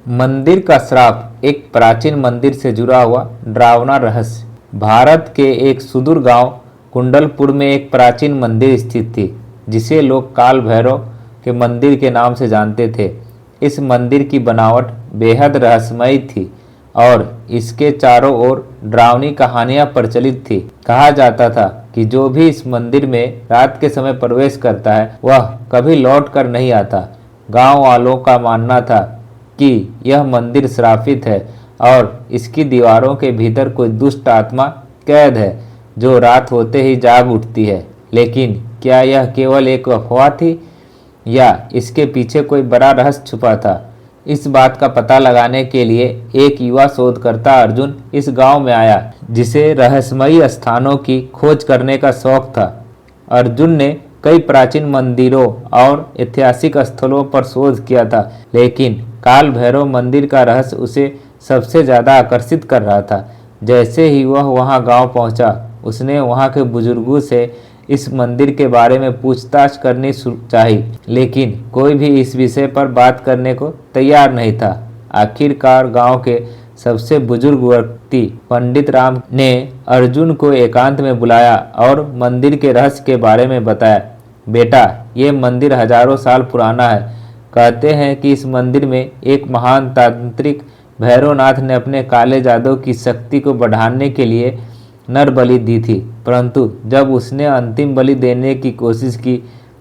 मंदिर का श्राप, एक प्राचीन मंदिर से जुड़ा हुआ डरावना रहस्य। भारत के एक सुदूर गांव कुंडलपुर में एक प्राचीन मंदिर स्थित थी, जिसे लोग काल भैरव के मंदिर के नाम से जानते थे। इस मंदिर की बनावट बेहद रहस्यमयी थी और इसके चारों ओर डरावनी कहानियां प्रचलित थी। कहा जाता था कि जो भी इस मंदिर में रात के समय प्रवेश करता है, वह कभी लौट कर नहीं आता। गांव वालों का मानना था कि यह मंदिर श्रापित है और इसकी दीवारों के भीतर कोई दुष्ट आत्मा कैद है, जो रात होते ही जाग उठती है। लेकिन क्या यह केवल एक अफवाह थी या इसके पीछे कोई बड़ा रहस्य छुपा था? इस बात का पता लगाने के लिए एक युवा शोधकर्ता अर्जुन इस गांव में आया, जिसे रहस्यमयी स्थानों की खोज करने का शौक था। अर्जुन ने कई प्राचीन मंदिरों और ऐतिहासिक स्थलों पर शोध किया था, लेकिन काल भैरव मंदिर का रहस्य उसे सबसे ज़्यादा आकर्षित कर रहा था। जैसे ही वह वहां गांव पहुंचा, उसने वहां के बुजुर्गों से इस मंदिर के बारे में पूछताछ करनी चाही, लेकिन कोई भी इस विषय पर बात करने को तैयार नहीं था। आखिरकार गांव के सबसे बुजुर्ग व्यक्ति पंडित राम ने अर्जुन को एकांत में बुलाया और मंदिर के रहस्य के बारे में बताया। बेटा, ये मंदिर हजारों साल पुराना है। कहते हैं कि इस मंदिर में एक महान तांत्रिक भैरवनाथ ने अपने काले जादू की शक्ति को बढ़ाने के लिए नर बलि दी थी, परंतु जब उसने अंतिम बलि देने की कोशिश की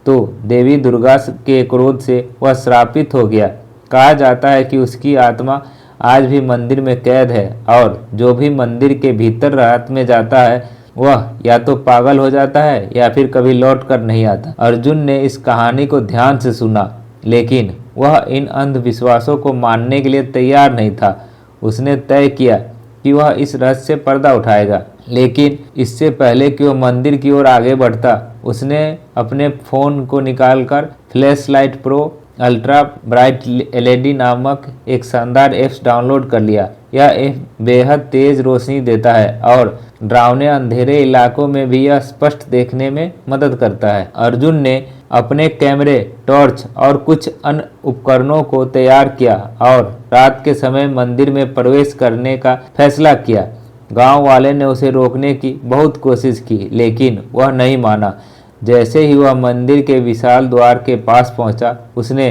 तो देवी दुर्गा के क्रोध से वह श्रापित हो गया। कहा जाता है कि उसकी आत्मा आज भी मंदिर में कैद है और जो भी मंदिर के भीतर रात में जाता है, वह या तो पागल हो जाता है या फिर कभी लौट कर नहीं आता। अर्जुन ने इस कहानी को ध्यान से सुना, लेकिन वह इन अंधविश्वासों को मानने के लिए तैयार नहीं था। उसने तय किया कि वह इस रहस्य से पर्दा उठाएगा, लेकिन इससे पहले कि वह मंदिर की ओर आगे बढ़ता, उसने अपने फ़ोन को निकालकर flashlight pro ultra bright LED नामक एक शानदार ऐप्स डाउनलोड कर लिया। यह ऐप बेहद तेज रोशनी देता है और डरावने अंधेरे इलाकों में भी यह स्पष्ट देखने में मदद करता है। अर्जुन ने अपने कैमरे, टॉर्च और कुछ अन्य उपकरणों को तैयार किया और रात के समय मंदिर में प्रवेश करने का फैसला किया। गांव वाले ने उसे रोकने की बहुत कोशिश की, लेकिन वह नहीं माना। जैसे ही वह मंदिर के विशाल द्वार के पास पहुंचा, उसने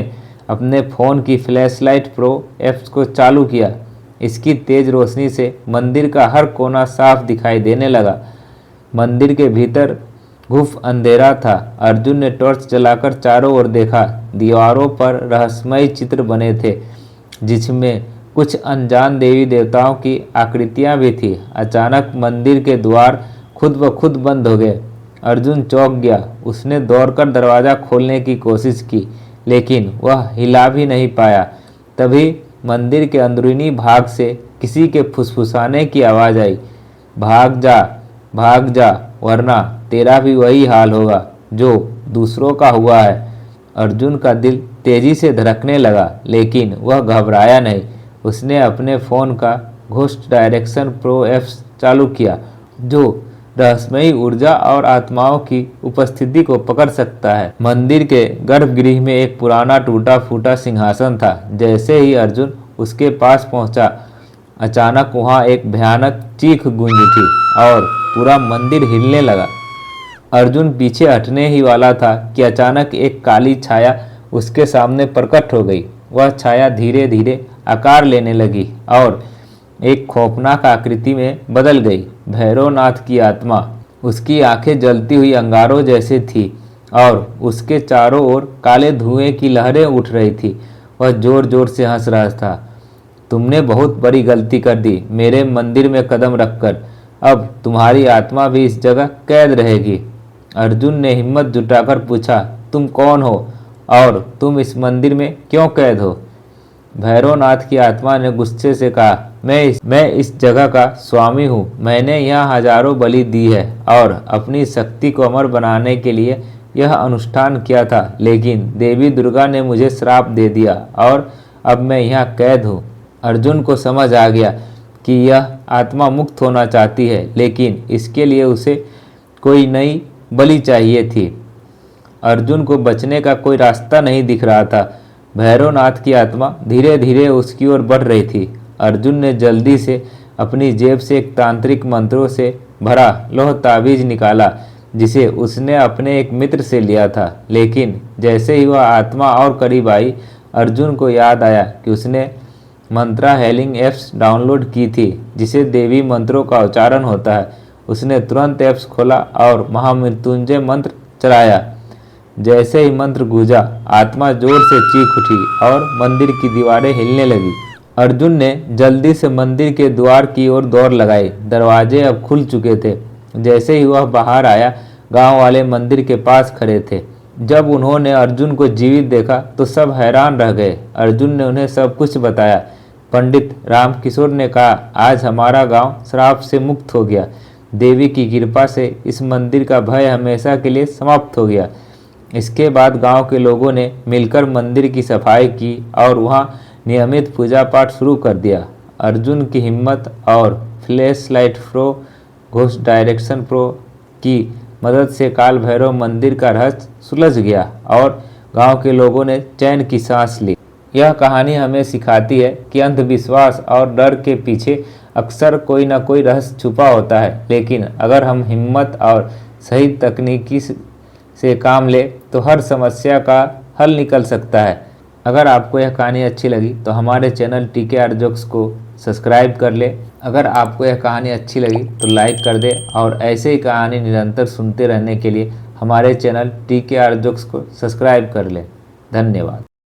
अपने फ़ोन की फ्लैशलाइट प्रो ऐप्स को चालू किया। इसकी तेज रोशनी से मंदिर का हर कोना साफ दिखाई देने लगा। मंदिर के भीतर घुप अंधेरा था। अर्जुन ने टॉर्च जलाकर चारों ओर देखा। दीवारों पर रहस्यमय चित्र बने थे, जिसमें कुछ अनजान देवी देवताओं की आकृतियां भी थी। अचानक मंदिर के द्वार खुद ब खुद बंद हो गए। अर्जुन चौंक गया। उसने दौड़कर दरवाज़ा खोलने की कोशिश की, लेकिन वह हिला भी नहीं पाया। तभी मंदिर के अंदरूनी भाग से किसी के फुसफुसाने की आवाज़ आई, भाग जा, वरना तेरा भी वही हाल होगा जो दूसरों का हुआ है। अर्जुन का दिल तेजी से धड़कने लगा, लेकिन वह घबराया नहीं। उसने अपने फ़ोन का घोस्ट डायरेक्शन प्रो ऐप्स चालू किया, जो रहस्यमयी ऊर्जा और आत्माओं की उपस्थिति को पकड़ सकता है। मंदिर के गर्भगृह में एक पुराना टूटा फूटा सिंहासन था। जैसे ही अर्जुन उसके पास पहुंचा, अचानक वहां एक भयानक चीख गूंजी थी और पूरा मंदिर हिलने लगा। अर्जुन पीछे हटने ही वाला था कि अचानक एक काली छाया उसके सामने प्रकट हो गई। वह छाया धीरे धीरे आकार लेने लगी और एक खौफनाक आकृति में बदल गई। भैरवनाथ की आत्मा। उसकी आंखें जलती हुई अंगारों जैसे थी और उसके चारों ओर काले धुएं की लहरें उठ रही थी। वह जोर जोर से हंस रहा था। तुमने बहुत बड़ी गलती कर दी मेरे मंदिर में कदम रखकर। अब तुम्हारी आत्मा भी इस जगह कैद रहेगी। अर्जुन ने हिम्मत जुटाकर पूछा, तुम कौन हो और तुम इस मंदिर में क्यों कैद हो? भैरवनाथ की आत्मा ने गुस्से से कहा, मैं इस जगह का स्वामी हूँ। मैंने यहाँ हजारों बलि दी है और अपनी शक्ति को अमर बनाने के लिए यह अनुष्ठान किया था, लेकिन देवी दुर्गा ने मुझे श्राप दे दिया और अब मैं यहाँ कैद हूँ। अर्जुन को समझ आ गया कि यह आत्मा मुक्त होना चाहती है, लेकिन इसके लिए उसे कोई नई बलि चाहिए थी। अर्जुन को बचने का कोई रास्ता नहीं दिख रहा था। भैरवनाथ की आत्मा धीरे धीरे उसकी ओर बढ़ रही थी। अर्जुन ने जल्दी से अपनी जेब से एक तांत्रिक मंत्रों से भरा लोह ताबीज निकाला, जिसे उसने अपने एक मित्र से लिया था। लेकिन जैसे ही वह आत्मा और करीब आई, अर्जुन को याद आया कि उसने मंत्रा हेलिंग ऐप्स डाउनलोड की थी, जिसे देवी मंत्रों का उच्चारण होता है। उसने तुरंत ऐप्स खोला और महामृत्युंजय मंत्र चलाया। जैसे ही मंत्र गूंजा, आत्मा जोर से चीख उठी और मंदिर की दीवारें हिलने लगी। अर्जुन ने जल्दी से मंदिर के द्वार की ओर दौड़ लगाई। दरवाजे अब खुल चुके थे। जैसे ही वह बाहर आया, गांव वाले मंदिर के पास खड़े थे। जब उन्होंने अर्जुन को जीवित देखा तो सब हैरान रह गए। अर्जुन ने उन्हें सब कुछ बताया। पंडित रामकिशोर ने कहा, आज हमारा गांव श्राप से मुक्त हो गया। देवी की कृपा से इस मंदिर का भय हमेशा के लिए समाप्त हो गया। इसके बाद गांव के लोगों ने मिलकर मंदिर की सफाई की और वहां नियमित पूजा पाठ शुरू कर दिया। अर्जुन की हिम्मत और flash light pro ghost direction pro की मदद से काल भैरव मंदिर का रहस्य सुलझ गया और गांव के लोगों ने चैन की सांस ली। यह कहानी हमें सिखाती है कि अंधविश्वास और डर के पीछे अक्सर कोई न कोई रहस्य छुपा होता है, लेकिन अगर हम हिम्मत और सही तकनीकी से काम ले तो हर समस्या का हल निकल सकता है। अगर आपको यह कहानी अच्छी लगी तो हमारे चैनल TKR जोक्स को सब्सक्राइब कर ले। अगर आपको यह कहानी अच्छी लगी तो लाइक कर दे और ऐसे ही कहानी निरंतर सुनते रहने के लिए हमारे चैनल TKR जोक्स को सब्सक्राइब कर ले। धन्यवाद।